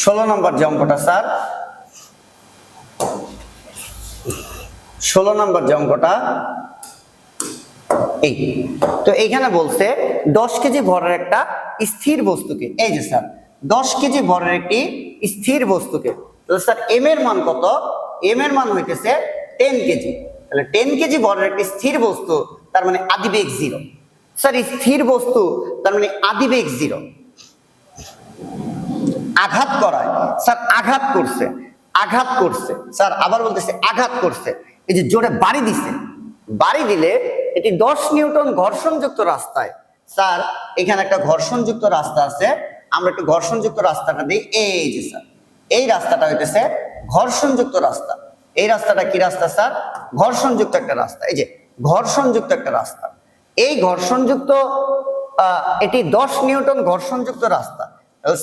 16 নম্বর যে অঙ্কটা স্যার, 16 নম্বর যে অঙ্কটা এই, তো এইখানে বলছে 10 কেজি ভরের একটা স্থির বস্তুকে, এই যে স্যার 10 কেজি ভরের একটি স্থির বস্তুকে, তো স্যার এম এর মান কত? এম এর মান হইতেছে 10 কেজি। তাহলে 10 কেজি ভরের একটি স্থির বস্তু, তার মানে আদিবেগ 0। স্যার স্থির বস্তু তার মানে আদিবেগ 0। আঘাত করায়, স্যার আঘাত করছে, আঘাত করছে, স্যার আবার বলতেছে আঘাত করছে, এই যে জোরে বাড়ি দিছে, বাড়ি দিলে এটি 10 নিউটন ঘর্ষণযুক্ত রাস্তায়, স্যার এখানে একটা ঘর্ষণযুক্ত রাস্তা আছে, আমরা একটু ঘর্ষণযুক্ত রাস্তাটা দিই, এই যে স্যার এই রাস্তাটা হইতেছে ঘর্ষণযুক্ত রাস্তা। এই রাস্তাটা কি রাস্তা স্যার? ঘর্ষণযুক্ত একটা রাস্তা। এই যে ঘর্ষণযুক্ত একটা রাস্তা, এই ঘর্ষণযুক্ত এটি 10 নিউটন ঘর্ষণযুক্ত রাস্তা।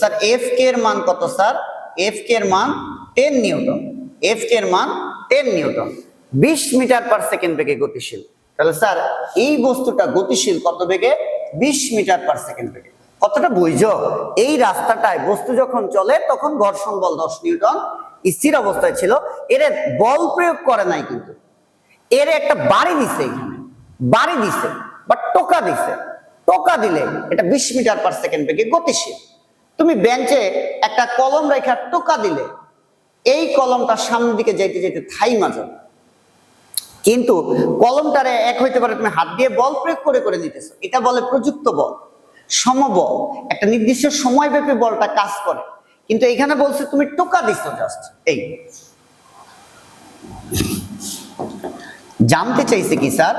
স্যার এফ কে এর মান কত স্যার? এফ কে এর মান 10 নিউটন। এফ কে এর মান 10 নিউটন, 20 মিটার পার সেকেন্ড বেগে গতিশীল। তাহলে স্যার এই বস্তুটা গতিশীল কত বেগে? 20 মিটার পার সেকেন্ড বেগে। কতটা বুঝছো? এই রাস্তাটায় বস্তু যখন চলে তখন ঘর্ষণ বল 10 নিউটন স্থির অবস্থায় ছিল, এর বল প্রয়োগ করে নাই, কিন্তু এর একটা বাড়ি দিছে, এখানে বাড়ি দিছে বা টোকা দিছে, টোকা দিলে এটা 20 মিটার পার সেকেন্ড বেগে গতিশীল। তুমি বেঞ্চে একটা কলম রেখা টোকা দিলে এই কলমটা সামনের দিকে যাইতে যাইতে থাইমা যাবে, কিন্তু কলমটারে এক হইতে পারে তুমি হাত দিয়ে বল প্রয়োগ করে করে দিতেছো, এটা বলে প্রযুক্ত বল, সমবল। একটা নির্দিষ্ট সময়ব্যাপী বলটা কাজ করে, কিন্তু এখানে বলছে তুমি টোকা দিছো জাস্ট। এই জানতে চাইছে কি স্যার?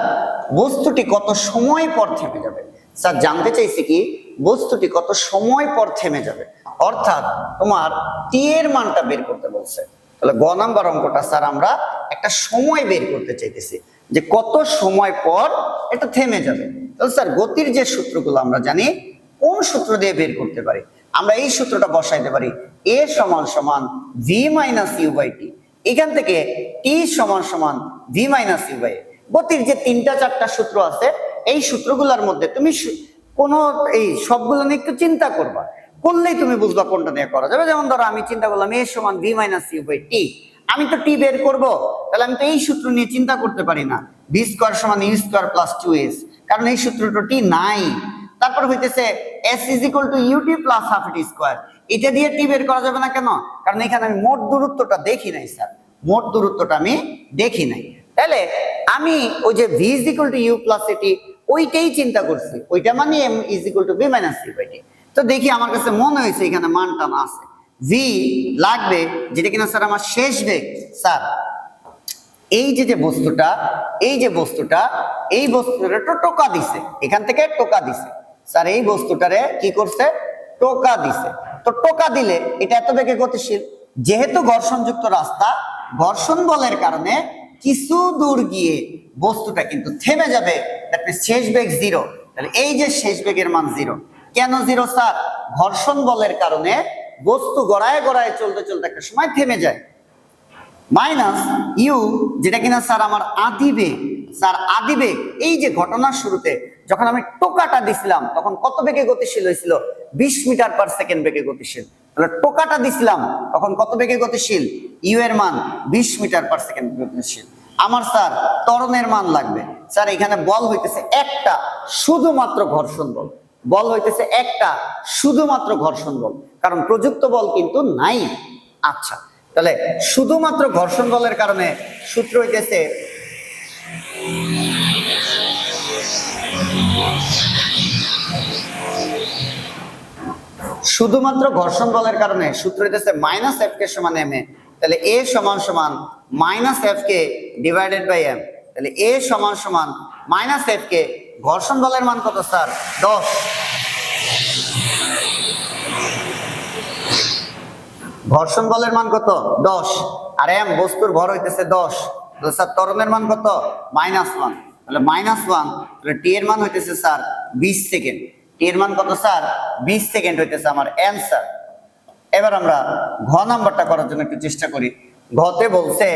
বস্তুটি কত সময় পর থেমে যাবে। স্যার জানতে চাইছে কি বস্তুটি কত সময় পর থেমে যাবে, অর্থাৎ তোমার টি এর মানটা বের করতে বলছে। তাহলে গ নাম্বার অঙ্কটা স্যার আমরা একটা সময় বের করতে চাইতেছি, যে কত সময় পর এটা থেমে যাবে। তাহলে স্যার গতির যে সূত্রগুলো আমরা জানি, কোন সূত্র দিয়ে বের করতে পারি? আমরা এই সূত্রটা বসাইতে পারি, এ সমান সমান ভি মাইনাস ইউ বাই টি। এখান থেকে টি সমান সমান ভি মাইনাস ইউ বাই। গতির যে 3টা 4টা সূত্র আছে, এই সূত্রগুলোর মধ্যে তুমি কোন এই সবগুলো নিয়ে একটু চিন্তা করবা, করলেই তুমি বুঝবা কোনটা নিয়ে করা যাবে। যেমন ধরো আমি চিন্তা করলাম এ সমান ভি মাইনাস ইউ বাই টি, আমি তো টি বের করব, তাহলে আমি তো এই সূত্র নিয়ে চিন্তা করতে পারি না, ভি স্কোয়ার সমান ইউ স্কোয়ার প্লাস 2s, কারণ এই সূত্রটা টি নাই। তারপর হইতেছে s is equal to u t plus half t square, এটা দিয়ে টি বের করা যাবে না কেন? কারণ এখানে আমি মোট দূরত্বটা দেখি নাই স্যার, মোট দূরত্বটা আমি দেখি নাই। তাহলে আমি ওই যে V is equal to U plus AT, ওইটাই চিন্তা করছি, ওইটা মানে M is equal to V minus U by T. তো দেখি আমার কাছে মনে হয়েছে এখানে মানটা না আছে, ভি লাগবে, যেটা কিনা স্যার আমার শেষ বেগ। স্যার এই যে বস্তুটা, এই যে বস্তুটা, এই বস্তুটা টোকা দিছে, এখান থেকে টোকা দিছে। স্যার এই বস্তুটারে কি করছে? টোকা দিছে। তো টোকা দিলে এটা এত বেগে গতিশীল, যেহেতু ঘর্ষণযুক্ত রাস্তা, ঘর্ষণ বলের কারণে কিছু দূর গিয়ে বস্তুটা কিন্তু থেমে যাবে, শেষ বেগ 0। তাহলে এই যে শেষ বেগের মান 0। কেন 0 স্যার? ঘর্ষণ বলের কারণে বস্তু গড়ায় গড়ায় চলতে চলতে একটা সময় থেমে যায়। মাইনাস ইউ, যেটা কিনা স্যার আমার আদিবেগ। স্যার আদিবেগ এই যে ঘটনার শুরুতে যখন আমি টোকাটা দিছিলাম তখন কত বেগে গতিশীল হয়েছিল? 20 মিটার পার সেকেন্ড বেগে গতিশীল। তাহলে টোকাটা দিছিলাম তখন কত বেগে গতিশীল? ইউ এর মান 20 মিটার পার সেকেন্ড গতিশীল। আমার স্যার ত্বরণের মান লাগবে। স্যার এখানে বল হইতেছে একটা, শুধুমাত্র ঘর্ষণ বল। বল হইতেছে একটা, শুধুমাত্র ঘর্ষণ বল, কারণ প্রযুক্ত বল কিন্তু নাই। আচ্ছা, তাহলে শুধুমাত্র ঘর্ষণ বলের কারণে সূত্র হইতেছে শুধুমাত্র ঘর্ষণ বলের কারণে সূত্র হইতেছে মাইনাস এফ কে সমান এম এ। তাহলে এ সমান সমান minus f k divided by m. তাহলে এ সমান সমান মাইনাস এফ কে, ঘর্ষণ বলের মান কত স্যার? 10। ঘর্ষণ বলের মান কত? 10। আর এম বস্তুর ভর হইতেছে 10। তাহলে স্যার ত্বরণের মান কত? -1। তাহলে -1, তাহলে টি এর মান হইতেছে স্যার 20 সেকেন্ড। টি এর মান কত স্যার? 20 সেকেন্ড হইতেছে আমার অ্যান্সার। এবার আমরা ঘ নাম্বারটা করার জন্য একটু চেষ্টা করি। ঘতে বলছে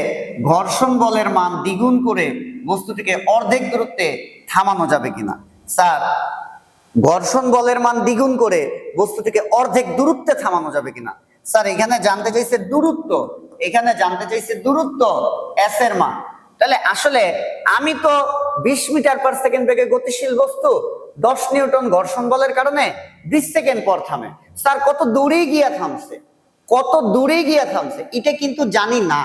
ঘর্ষণ বলের মান দ্বিগুণ করে বস্তুটিকে অর্ধেক দূরত্বে থামানো যাবে কিনা। স্যার ঘর্ষণ বলের মান দ্বিগুণ করে বস্তুটিকে অর্ধেক দূরত্বে থামানো যাবে কিনা। স্যার এখানে জানতে চাইছে দূরত্ব, এখানে জানতে চাইছে দূরত্ব এস এর মান। তাহলে আসলে আমি তো 20 মিটার পার সেকেন্ড বেগে গতিশীল বস্তু, 10 নিউটন ঘর্ষণ বলের কারণে 20 সেকেন্ড পর থামে। স্যার কত দূরে গিয়া থামছে, কত দূরে গিয়া থামছে এটা কিন্তু জানি না,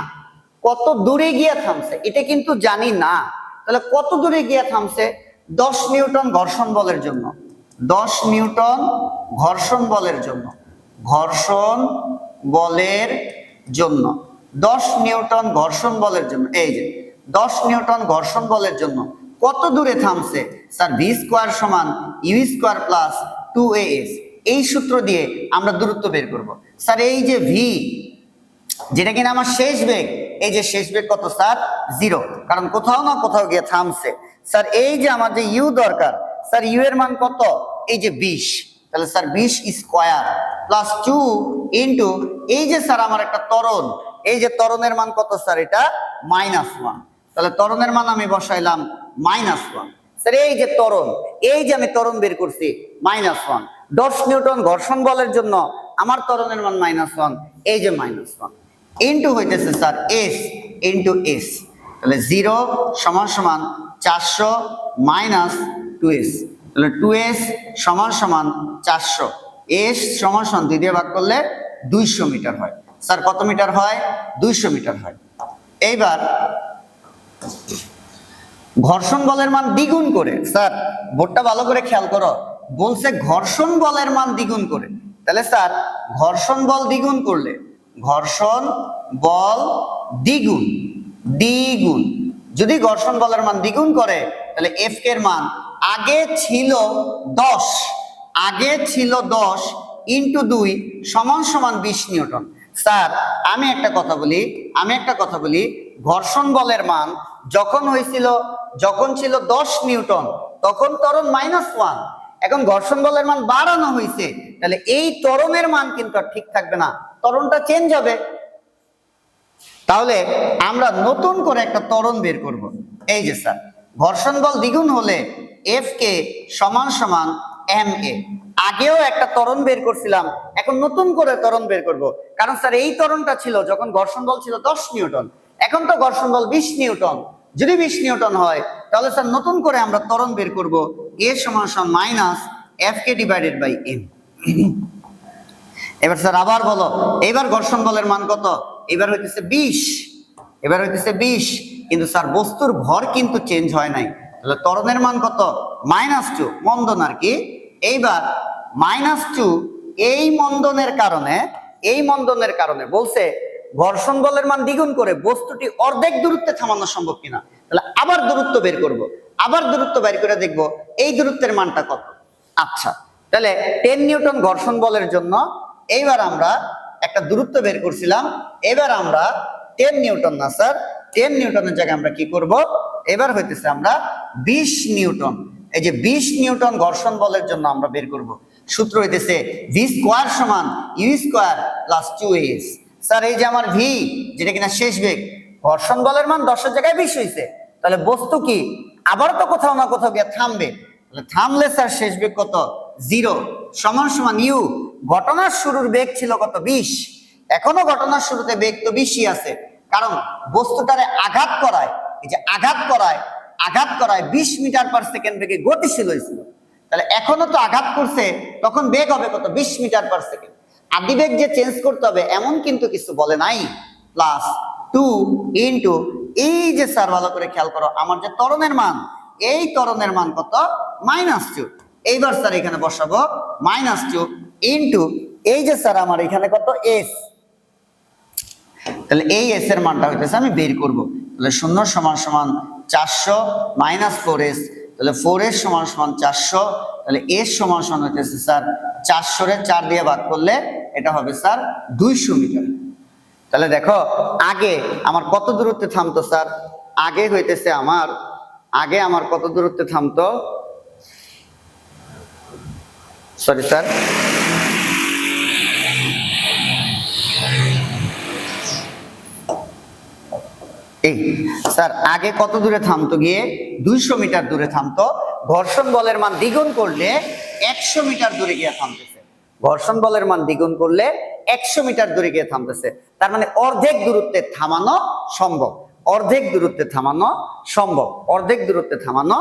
কত দূরে গিয়া থামছে এটা কিন্তু জানি না। তাহলে কত দূরে গিয়া থামছে? 10 নিউটন ঘর্ষণ বলের জন্য, 10 নিউটন ঘর্ষণ বলের জন্য, ঘর্ষণ বলের জন্য, 10 নিউটন ঘর্ষণ বলের জন্য, এই যে 10 নিউটন ঘর্ষণ বলের জন্য কত দূরে থামছে? স্যার ভি স্কোয়ার সমান ইউ স্কোয়ার প্লাস 2as, এই সূত্র দিয়ে আমরা দূরত্ব বের করব। স্যার এই যে ভি, যেটা কিনা আমার শেষ বেগ, এই যে শেষ বেগ কত স্যার? 0, কারণ কোথাও না কোথাও গিয়ে থামছে। স্যার এই যে আমার যে ইউ দরকার, স্যার ইউ এর মান কত? এই যে 20, তাহলে স্যার 20 স্কোয়ার প্লাস 2 ইন্টু এই যে স্যার আমার একটা ত্বরণ, এই যে ত্বরণের মান কত স্যার? এটা -1, তাহলে ত্বরণের মান আমি বসাইলাম -1। স্যার এই যে ত্বরণ, এই যে আমি ত্বরণ বের করছি -1, 10 নিউটন ঘর্ষণ বলের জন্য আমার ত্বরণের মান -1, এই যে -1 ইন্টু হইতেছে স্যার এস ইন্টু এস, তাহলে 0 সমান সমান 400 মাইনাস 2s, তাহলে 2s সমান সমান 400, এস সমান সমান 2 দিয়ে ভাগ করলে 200 মিটার হয়। স্যার কত মিটার হয়? 200 মিটার হয়। এইবার ঘর্ষণ বলের মান দ্বিগুণ করে, স্যার বোর্ডটা ভালো করে খেয়াল করো, বলছে ঘর্ষণ বলের মান দ্বিগুণ করে। তাহলে স্যার ঘর্ষণ বল দ্বিগুণ করলে, ঘর্ষণ বল দ্বিগুণ, দ্বিগুণ যদি ঘর্ষণ বলের মান দ্বিগুণ করে তাহলে এফ কে এর মান আগে ছিল 10, আগে ছিল 10 ইন্টু 2 সমান সমান 20 নিউটন। স্যার আমি একটা কথা বলি, ঘর্ষণ বলের মান যখন হয়েছিল, যখন ছিল 10 নিউটন তখন ত্বরণ -1, এখন ঘর্ষণ বলের মান বাড়ানো হয়েছে, তাহলে এই ত্বরণের মান কিন্তু আর ঠিক থাকবে না, ত্বরণটা চেঞ্জ হবে। তাহলে আমরা নতুন করে একটা ত্বরণ বের করব। এই যে স্যার ঘর্ষণ বল দ্বিগুণ হলে এফ কে সমান সমান এম এ, আগেও একটা ত্বরণ বের করছিলাম, এখন নতুন করে ত্বরণ বের করব। কারণ স্যার এই ত্বরণটা ছিল যখন ঘর্ষণ বল ছিল 10 নিউটন, এখন তো ঘর্ষণ বল 20 নিউটন, যদি 20 নিউটন হয় তাহলে স্যার নতুন করে আমরা ত্বরণ বের করব, এ সমান সমান minus f k divided by m. এবার স্যার আবার বলো, এবার ঘর্ষণ বলের মান কত? এবার হইতেছে 20, এবার হইতেছে 20, কিন্তু স্যার বস্তুর ভর কিন্তু চেঞ্জ হয় নাই, তাহলে ত্বরণের মান কত? -2, মন্দন আর কি। এইবার -2, এই মন্দনের কারণে বলছে ঘর্ষণ বলের মান দ্বিগুণ করে বস্তুটি অর্ধেক দূরত্বে থামানো সম্ভব কিনা। তাহলে আবার দূরত্ব বের করব, আবার দূরত্ব বের করে দেখব এই দূরত্বের মানটা কত। আচ্ছা তাহলে 10 নিউটন ঘর্ষণ বলের জন্য এইবার আমরা একটা দূরত্ব বের করছিলাম, এবার আমরা 10 নিউটন না স্যার, 10 নিউটনের জায়গায় আমরা কি করব? এবার হইতেছে আমরা 20 নিউটন, এই যে 20 নিউটন ঘর্ষণ বলের জন্য আমরা বের করব। সূত্র হইতেছে ভি স্কোয়ার সমান u square plus 2as। Sir এই যে আমার ভি, যেটা কিনা শেষ বেগ, ঘর্ষণ বলের মান 10 এর জায়গায় 20 হয়েছে, তাহলে বস্তু কি আবার তো কোথাও না কোথাও গিয়ে থামবে, তাহলে থামলে স্যার শেষ বেগ কত? 0 সমান সমান ইউ, ঘটনার শুরুর বেগ ছিল কত? 20, এখনো ঘটনার শুরুতে বেগ তো 20ই আছে, কারণ বস্তুটারে আঘাত করায়, এই যে আঘাত করায় 20 মিটার পার সেকেন্ড বেগে গতিশীল হয়েছিল, তাহলে এখনো তো আঘাত করছে, তখন বেগ হবে কত? 20 মিটার পার সেকেন্ড। আদি বেগ যে চেঞ্জ করতে হবে এমন কিন্তু কিছু বলে নাই, প্লাস 2 ইন্টু এই যে স্যার ভালো করে খেয়াল করো, আমার যে ত্বরণের মান, এই ত্বরণের মান কত? -2। এইবার স্যার এখানে বসাবো -2 ইন্টু এই যে স্যার আমার এখানে কত? এস, তাহলে এই এস এর মানটা হইতেছে আমি বের করব, তাহলে 0 সমান সমান 400 মাইনাস 4s, তাহলে 4s সমান সমান 400, তাহলে এস সমান সমান হইতেছে স্যার 400 রে 4 দিয়ে ভাগ করলে এটা হবে স্যার 200 মিটার। তাহলে দেখো আগে আমার কত দূরত্বে থামতো স্যার? আগে হইতেছে আমার কত দূরত্বে থামতো? সরি স্যার, এই স্যার আগে কত দূরে থামতো? গিয়ে 200 মিটার দূরে থামতো, ঘর্ষণ বলের মান দ্বিগুণ করলে 100 মিটার দূরে গিয়ে থামতেছে, ঘর্ষণ বলের মান দ্বিগুণ করলে 100 মিটার দূরে গিয়ে থামতেছে, তার মানে অর্ধেক দূরত্বে থামানো সম্ভব, অর্ধেক দূরত্বে থামানো সম্ভব, অর্ধেক দূরত্বে থামানো